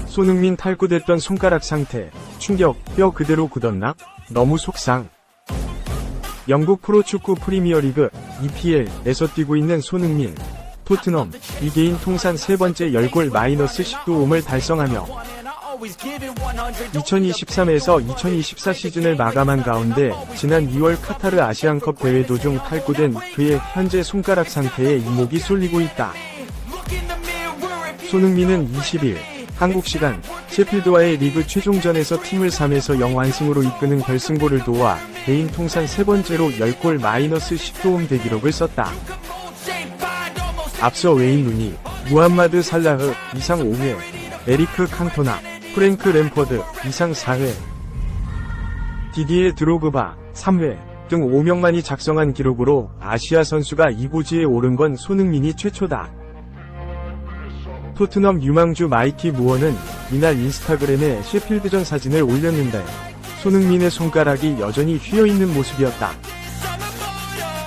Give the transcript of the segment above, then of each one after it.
손흥민 탈구됐던 손가락 상태, 충격, 뼈 그대로 굳었나? 너무 속상. 영국 프로축구 프리미어리그 EPL에서 뛰고 있는 손흥민, 토트넘, 이 개인 통산 세 번째 10골 마이너스 10도움을 달성하며 2023에서 2024 시즌을 마감한 가운데 지난 2월 카타르 아시안컵 대회 도중 탈구된 그의 현재 손가락 상태에 이목이 쏠리고 있다. 손흥민은 20일 한국 시간 셰필드와의 리그 최종전에서 팀을 3에서 0 완승으로 이끄는 결승골을 도와 개인 통산 세 번째로 10골 마이너스 10도움 대기록을 썼다. 앞서 웨인 루니, 무함마드 살라흐 이상 5회, 에리크 칸토나, 프랭크 램퍼드 이상 4회, 디디에 드로그바 3회 등 5명만이 작성한 기록으로 아시아 선수가 이고지에 오른 건 손흥민이 최초다. 토트넘 유망주 마이키 무어는 이날 인스타그램에 셰필드전 사진을 올렸는데 손흥민의 손가락이 여전히 휘어있는 모습이었다.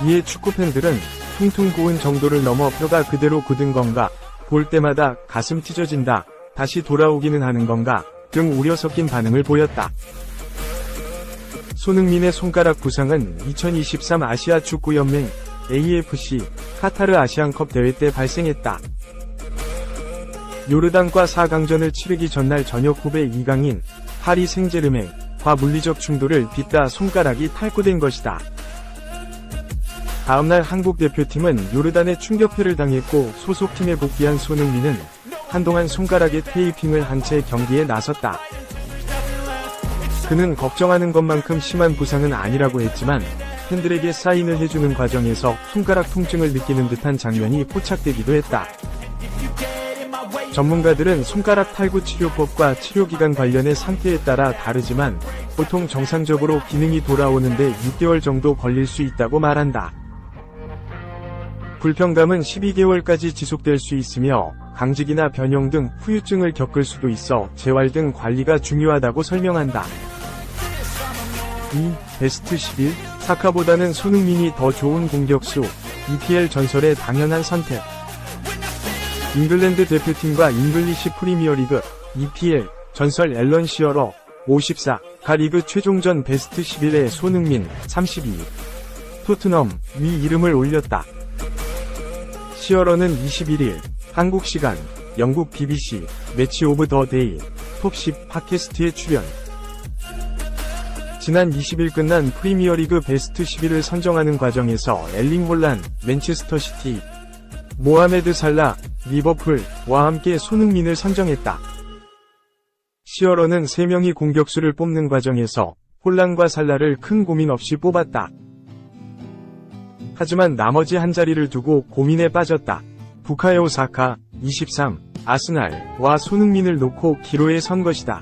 이에 축구팬들은 퉁퉁 부은 정도를 넘어 뼈가 그대로 굳은 건가, 볼 때마다 가슴 찢어진다, 다시 돌아오기는 하는 건가 등 우려 섞인 반응을 보였다. 손흥민의 손가락 부상은 2023 아시아 축구연맹 AFC 카타르 아시안컵 대회 때 발생했다. 요르단과 4강전을 치르기 전날 저녁 후배 이강인, 파리 생제르맹과 물리적 충돌을 빚다 손가락이 탈구된 것이다. 다음날 한국 대표팀은 요르단에 충격패를 당했고 소속팀에 복귀한 손흥민은 한동안 손가락에 테이핑을 한 채 경기에 나섰다. 그는 걱정하는 것만큼 심한 부상은 아니라고 했지만 팬들에게 사인을 해주는 과정에서 손가락 통증을 느끼는 듯한 장면이 포착되기도 했다. 전문가들은 손가락 탈구 치료법과 치료기간 관련의 상태에 따라 다르지만 보통 정상적으로 기능이 돌아오는데 6개월 정도 걸릴 수 있다고 말한다. 불편감은 12개월까지 지속될 수 있으며 강직이나 변형 등 후유증을 겪을 수도 있어 재활 등 관리가 중요하다고 설명한다. 베스트 11, 사카보다는 손흥민이 더 좋은 공격수, EPL 전설의 당연한 선택. 잉글랜드 대표팀과 잉글리시 프리미어리그 EPL 전설 앨런 시어러 54가 리그 최종전 베스트 11에 손흥민 32, 토트넘 위 이름을 올렸다. 시어러는 21일 한국 시간 영국 BBC 매치 오브 더 데이 톱 10 팟캐스트에 출연. 지난 20일 끝난 프리미어리그 베스트 11을 선정하는 과정에서 엘링 홀란, 맨체스터 시티, 모하메드 살라, 리버풀과 함께 손흥민을 선정했다. 시어러는 3명이 공격수를 뽑는 과정에서 홀란과 살라를 큰 고민 없이 뽑았다. 하지만 나머지 한 자리를 두고 고민에 빠졌다. 부카요 사카, 23, 아스날과 손흥민을 놓고 기로에 선 것이다.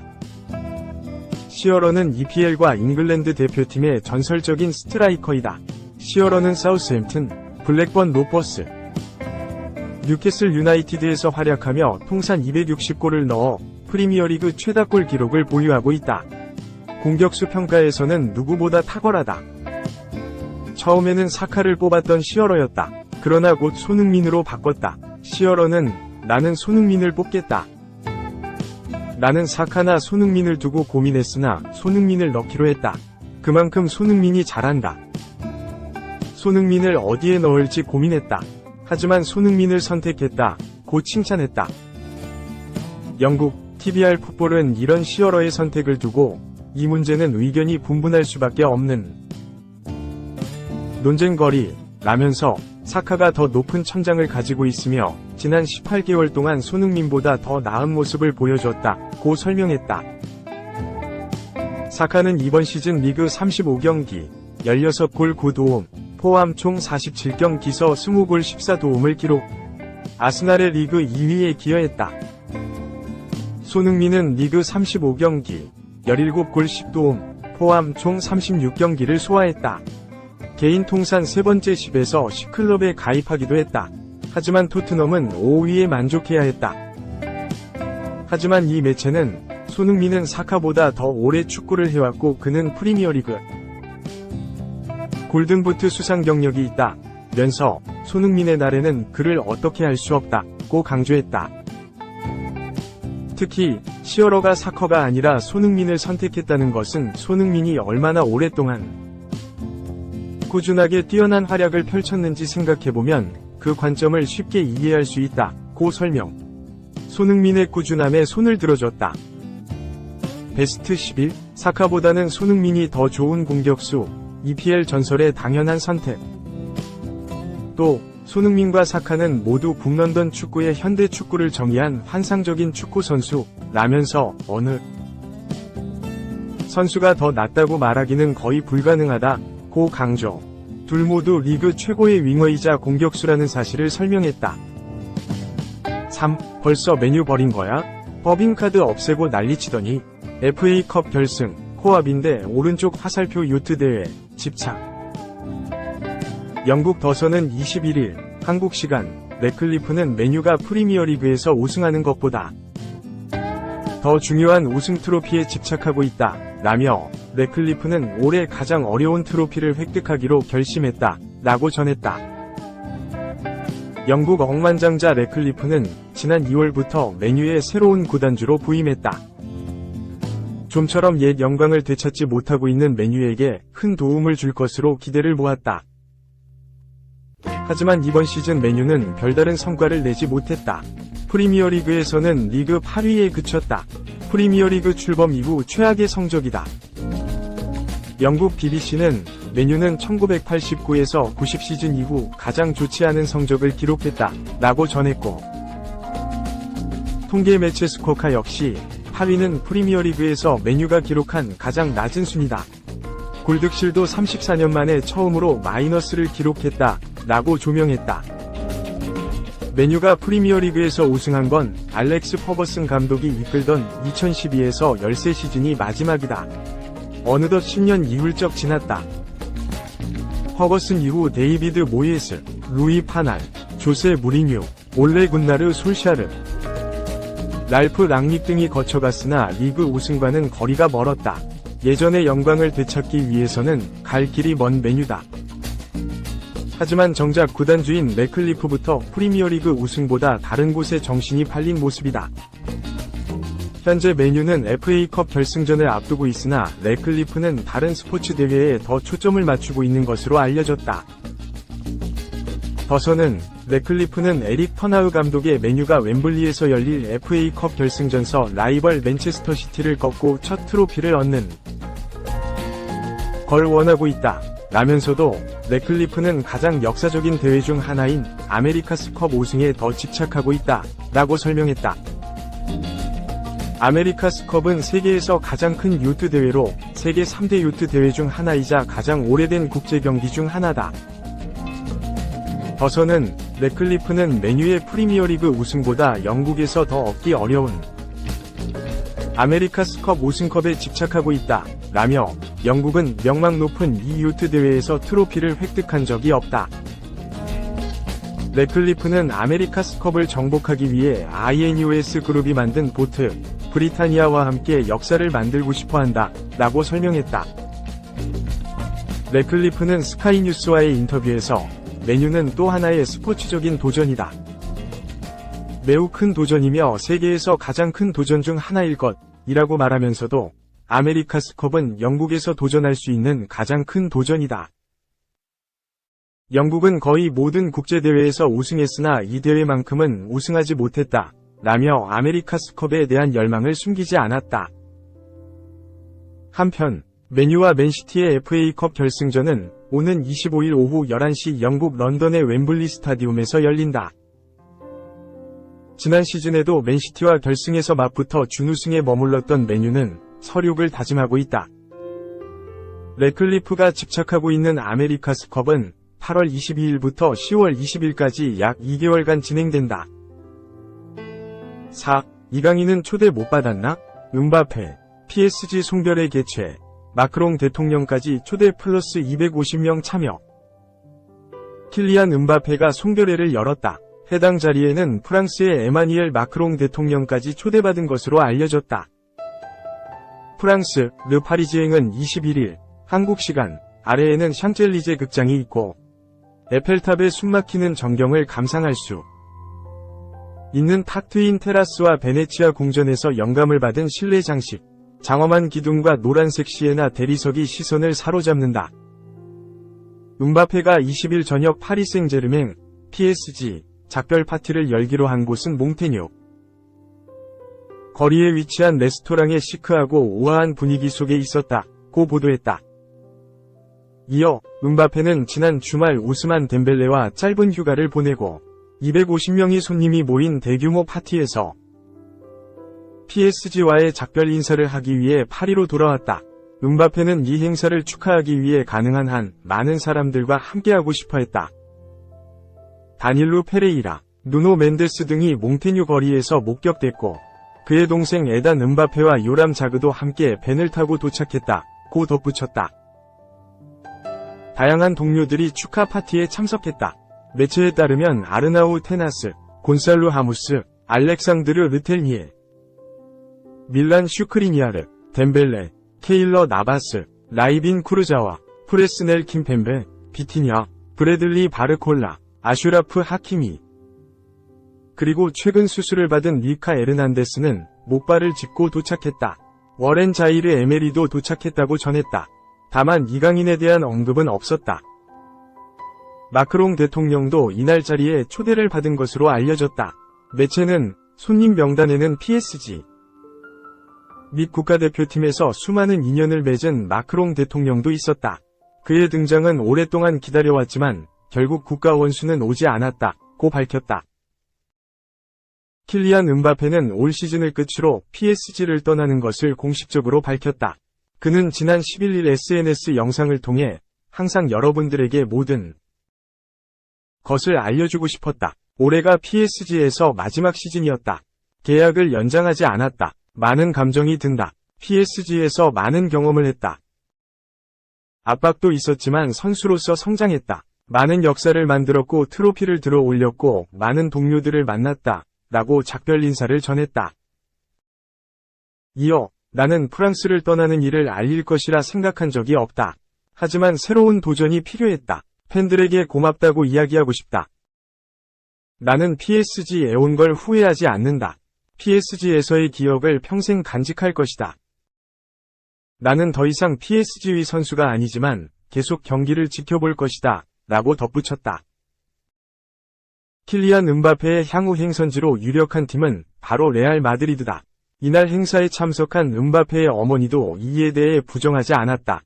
시어러는 EPL과 잉글랜드 대표팀의 전설적인 스트라이커이다. 시어러는 사우스햄튼, 블랙번 로버스, 뉴캐슬 유나이티드에서 활약하며 통산 260골을 넣어 프리미어리그 최다골 기록을 보유하고 있다. 공격수 평가에서는 누구보다 탁월하다. 처음에는 사카를 뽑았던 시어러였다. 그러나 곧 손흥민으로 바꿨다. 시어러는 나는 손흥민을 뽑겠다. 나는 사카나 손흥민을 두고 고민했으나 손흥민을 넣기로 했다. 그만큼 손흥민이 잘한다. 손흥민을 어디에 넣을지 고민했다. 하지만 손흥민을 선택했다. 고 칭찬했다. 영국 TVR 풋볼은 이런 시어러의 선택을 두고 이 문제는 의견이 분분할 수밖에 없는 논쟁거리라면서 사카가 더 높은 천장을 가지고 있으며 지난 18개월 동안 손흥민보다 더 나은 모습을 보여줬다고 설명했다. 사카는 이번 시즌 리그 35경기 16골 9도움 포함 총 47경기서 20골 14도움을 기록. 아스날의 리그 2위에 기여했다. 손흥민은 리그 35경기 17골 10도움 포함 총 36경기를 소화했다. 개인 통산 세 번째 10에서 10클럽에 가입하기도 했다. 하지만 토트넘은 5위에 만족해야 했다. 하지만 이 매체는 손흥민은 사카보다 더 오래 축구를 해왔고 그는 프리미어리그 골든부트 수상 경력이 있다. 면서 손흥민의 날에는 그를 어떻게 할 수 없다고 강조했다. 특히 시어러가 사커가 아니라 손흥민을 선택했다는 것은 손흥민이 얼마나 오랫동안 꾸준하게 뛰어난 활약을 펼쳤는지 생각해보면 그 관점을 쉽게 이해할 수 있다고 설명. 손흥민의 꾸준함에 손을 들어줬다. 베스트 11, 사카보다는 손흥민이 더 좋은 공격수, EPL 전설의 당연한 선택. 또 손흥민과 사카는 모두 북런던 축구의 현대 축구를 정의한 환상적인 축구 선수라면서 어느 선수가 더 낫다고 말하기는 거의 불가능하다고 강조. 둘 모두 리그 최고의 윙어이자 공격수라는 사실을 설명했다. 3. 벌써 메뉴 버린 거야? 법인카드 없애고 난리치더니 FA컵 결승, 코앞인데 오른쪽 화살표 요트 대회, 집착. 영국 더선은 21일, 한국 시간, 래클리프는 맨유가 프리미어리그에서 우승하는 것보다 더 중요한 우승 트로피에 집착하고 있다, 라며 래클리프는 올해 가장 어려운 트로피를 획득하기로 결심했다, 라고 전했다. 영국 억만장자 래클리프는 지난 2월부터 맨유의 새로운 구단주로 부임했다. 좀처럼 옛 영광을 되찾지 못하고 있는 맨유에게 큰 도움을 줄 것으로 기대를 모았다. 하지만 이번 시즌 맨유는 별다른 성과를 내지 못했다. 프리미어리그에서는 리그 8위에 그쳤다. 프리미어리그 출범 이후 최악의 성적이다. 영국 BBC는 맨유는 1989에서 90 시즌 이후 가장 좋지 않은 성적을 기록했다, 라고 전했고, 통계 매체 스코카 역시 8위는 프리미어리그에서 맨유가 기록한 가장 낮은 순위다. 골득실도 34년 만에 처음으로 마이너스를 기록했다, 라고 조명했다. 맨유가 프리미어리그에서 우승한 건 알렉스 퍼거슨 감독이 이끌던 2012에서 13 시즌이 마지막이다. 어느덧 10년 이훌쩍 지났다. 퍼거슨 이후 데이비드 모예스, 루이 파날, 조세 무리뉴, 올레 군나르 솔샤르, 랄프 랑닉 등이 거쳐갔으나 리그 우승과는 거리가 멀었다. 예전의 영광을 되찾기 위해서는 갈 길이 먼 맨유다. 하지만 정작 구단주인 래클리프부터 프리미어리그 우승보다 다른 곳에 정신이 팔린 모습이다. 현재 맨유는 FA컵 결승전을 앞두고 있으나 래클리프는 다른 스포츠 대회에 더 초점을 맞추고 있는 것으로 알려졌다. 더선은 래클리프는 에릭 터나흐 감독의 맨유가 웸블리에서 열릴 FA컵 결승전서 라이벌 맨체스터 시티를 꺾고 첫 트로피를 얻는 걸 원하고 있다, 라면서도 래클리프는 가장 역사적인 대회 중 하나인 아메리카스컵 우승에 더 집착하고 있다, 라고 설명했다. 아메리카스컵은 세계에서 가장 큰 요트 대회로 세계 3대 요트 대회 중 하나이자 가장 오래된 국제 경기 중 하나다. 더선은 래클리프는 맨유의 프리미어리그 우승보다 영국에서 더 얻기 어려운 아메리카스컵 우승컵에 집착하고 있다, 라며 영국은 명망 높은 이 요트 대회에서 트로피를 획득한 적이 없다. 래클리프는 아메리카스컵을 정복하기 위해 INEOS 그룹이 만든 보트, 브리타니아와 함께 역사를 만들고 싶어한다, 라고 설명했다. 래클리프는 스카이뉴스와의 인터뷰에서 맨유는 또 하나의 스포츠적인 도전이다. 매우 큰 도전이며 세계에서 가장 큰 도전 중 하나일 것이라고 말하면서도 아메리카스컵은 영국에서 도전할 수 있는 가장 큰 도전이다. 영국은 거의 모든 국제대회에서 우승했으나 이 대회만큼은 우승하지 못했다, 라며 아메리카스컵에 대한 열망을 숨기지 않았다. 한편 맨유와 맨시티의 FA컵 결승전은 오는 25일 오후 11시 영국 런던의 웸블리 스타디움에서 열린다. 지난 시즌에도 맨시티와 결승에서 맞붙어 준우승에 머물렀던 맨유는 서륙을 다짐하고 있다. 래클리프가 집착하고 있는 아메리카스컵은 8월 22일부터 10월 20일까지 약 2개월간 진행된다. 4. 이강인은 초대 못 받았나? 음바페, PSG 송별회 개최, 마크롱 대통령까지 초대 플러스 250명 참여. 킬리안 음바페가 송별회를 열었다. 해당 자리에는 프랑스의 에마니엘 마크롱 대통령까지 초대받은 것으로 알려졌다. 프랑스 르 파리지앵은 21일 한국 시간 아래에는 샹젤리제 극장이 있고 에펠탑의 숨막히는 전경을 감상할 수 있는 탁 트인 테라스와 베네치아 궁전에서 영감을 받은 실내 장식, 장엄한 기둥과 노란색 시에나 대리석이 시선을 사로잡는다. 음바페가 20일 저녁 파리 생제르맹 PSG 작별 파티를 열기로 한 곳은 몽테뉴. 거리에 위치한 레스토랑의 시크하고 우아한 분위기 속에 있었다고 보도했다. 이어 음바페는 지난 주말 오스만 덴벨레와 짧은 휴가를 보내고 250명의 손님이 모인 대규모 파티에서 PSG와의 작별 인사를 하기 위해 파리로 돌아왔다. 음바페는 이 행사를 축하하기 위해 가능한 한 많은 사람들과 함께하고 싶어했다. 다닐루 페레이라, 누노 멘데스 등이 몽테뉴 거리에서 목격됐고 그의 동생 에단 음바페와 요람 자그도 함께 벤을 타고 도착했다고 덧붙였다. 다양한 동료들이 축하 파티에 참석했다. 매체에 따르면 아르나우 테나스, 곤살로 하무스, 알렉상드르 르텔니에, 밀란 슈크리니아르, 덴벨레, 케일러 나바스, 라이빈 쿠르자와, 프레스넬 킴펜베, 비티냐, 브래들리 바르콜라, 아슈라프 하키미, 그리고 최근 수술을 받은 리카 에르난데스는 목발을 짚고 도착했다. 워렌 자이르 에메리도 도착했다고 전했다. 다만 이강인에 대한 언급은 없었다. 마크롱 대통령도 이날 자리에 초대를 받은 것으로 알려졌다. 매체는 손님 명단에는 PSG 및 국가대표팀에서 수많은 인연을 맺은 마크롱 대통령도 있었다. 그의 등장은 오랫동안 기다려왔지만 결국 국가 원수는 오지 않았다고 밝혔다. 킬리안 음바페는 올 시즌을 끝으로 PSG를 떠나는 것을 공식적으로 밝혔다. 그는 지난 11일 SNS 영상을 통해 항상 여러분들에게 모든 것을 알려주고 싶었다. 올해가 PSG에서 마지막 시즌이었다. 계약을 연장하지 않았다. 많은 감정이 든다. PSG에서 많은 경험을 했다. 압박도 있었지만 선수로서 성장했다. 많은 역사를 만들었고 트로피를 들어 올렸고 많은 동료들을 만났다. 라고 작별 인사를 전했다. 이어 나는 프랑스를 떠나는 일을 알릴 것이라 생각한 적이 없다. 하지만 새로운 도전이 필요했다. 팬들에게 고맙다고 이야기하고 싶다. 나는 PSG에 온 걸 후회하지 않는다. PSG에서의 기억을 평생 간직할 것이다. 나는 더 이상 PSG의 선수가 아니지만 계속 경기를 지켜볼 것이다. 라고 덧붙였다. 킬리안 음바페의 향후 행선지로 유력한 팀은 바로 레알 마드리드다. 이날 행사에 참석한 음바페의 어머니도 이에 대해 부정하지 않았다.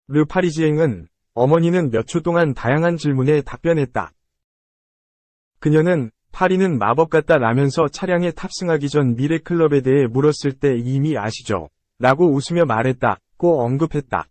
르 파리지앵은 어머니는 몇 초 동안 다양한 질문에 답변했다. 그녀는 파리는 마법 같다 라면서 차량에 탑승하기 전 미래 클럽에 대해 물었을 때 이미 아시죠? 라고 웃으며 말했다고 언급했다.